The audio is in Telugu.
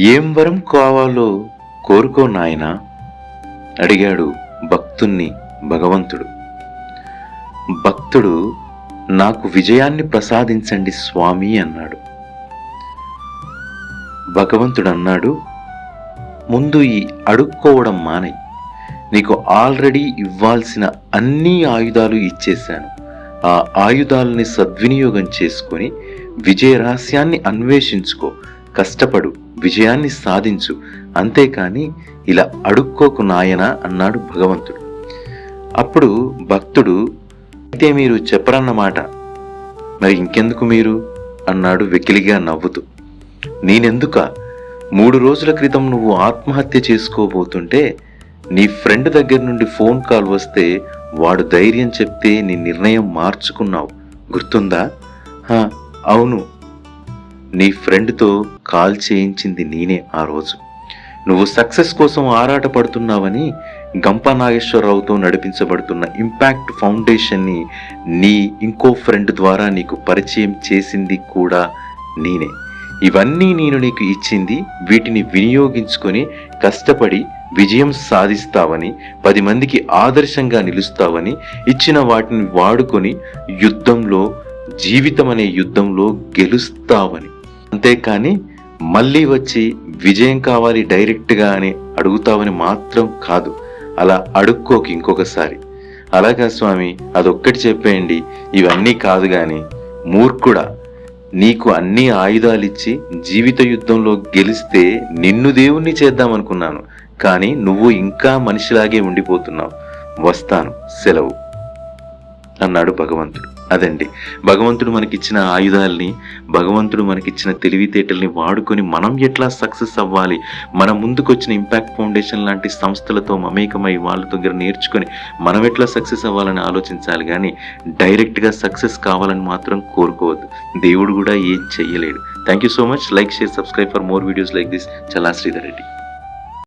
ఏం వరం కావాలో కోరుకో నాయనా అడిగాడు భక్తుణ్ణి భగవంతుడు. భక్తుడు నాకు విజయాన్ని ప్రసాదించండి స్వామి అన్నాడు. భగవంతుడు అన్నాడు, ముందు ఈ అడుక్కోవడం మానే, నీకు ఆల్రెడీ ఇవ్వాల్సిన అన్ని ఆయుధాలు ఇచ్చేశాను. ఆ ఆయుధాలని సద్వినియోగం చేసుకొని విజయ రహస్యాన్ని అన్వేషించుకో, కష్టపడు, విజయాన్ని సాధించు, అంతేకాని ఇలా అడుక్కోకు నాయనా అన్నాడు భగవంతుడు. అప్పుడు భక్తుడు, అయితే మీరు చెప్పరన్నమాట, మరి ఇంకెందుకు మీరు అన్నాడు వెకిలిగా నవ్వుతూ. నేనెందుక? 3 రోజుల క్రితం నువ్వు ఆత్మహత్య చేసుకోబోతుంటే నీ ఫ్రెండ్ దగ్గర నుండి ఫోన్ కాల్ వస్తే వాడు ధైర్యం చెప్తే నీ నిర్ణయం మార్చుకున్నావు, గుర్తుందా? అవును, నీ ఫ్రెండ్తో కాల్ చేయించింది నేనే ఆ రోజు. నువ్వు సక్సెస్ కోసం ఆరాట పడుతున్నావని గంప నాగేశ్వరరావుతో నడిపించబడుతున్న ఇంపాక్ట్ ఫౌండేషన్ని నీ ఇంకో ఫ్రెండ్ ద్వారా నీకు పరిచయం చేసింది కూడా నేనే. ఇవన్నీ నేను నీకు ఇచ్చింది, వీటిని వినియోగించుకొని కష్టపడి విజయం సాధిస్తావని, 10 మందికి ఆదర్శంగా నిలుస్తావని, ఇచ్చిన వాటిని వాడుకొని యుద్ధంలో, జీవితం అనే యుద్ధంలో గెలుస్తావని. అంతేకాని మళ్ళీ వచ్చి విజయం కావాలి డైరెక్ట్గా అని అడుగుతావని మాత్రం కాదు. అలా అడుక్కోకి ఇంకొకసారి. అలాగా స్వామి, అదొక్కటి చెప్పేయండి, ఇవన్నీ కాదు గాని. మూర్ఖుడా, నీకు అన్ని ఆయుధాలిచ్చి జీవిత యుద్ధంలో గెలిస్తే నిన్ను దేవుణ్ణి చేద్దామనుకున్నాను, కానీ నువ్వు ఇంకా మనిషిలాగే ఉండిపోతున్నావు. వస్తాను, సెలవు అన్నాడు భగవంతుడు. అదండి, భగవంతుడు మనకిచ్చిన ఆయుధాలని, భగవంతుడు మనకిచ్చిన తెలివితేటల్ని వాడుకొని మనం ఎట్లా సక్సెస్ అవ్వాలి, మన ముందుకొచ్చిన ఇంపాక్ట్ ఫౌండేషన్ లాంటి సంస్థలతో మమేకమై వాళ్ళ దగ్గర నేర్చుకొని మనం ఎట్లా సక్సెస్ అవ్వాలని ఆలోచించాలి, కానీ డైరెక్ట్గా సక్సెస్ కావాలని మాత్రం కోరుకోవద్దు. దేవుడు కూడా ఏం చెయ్యలేడు. Thank you so much. Like, share, subscribe for more videos like this. Challa Sridhar Reddy.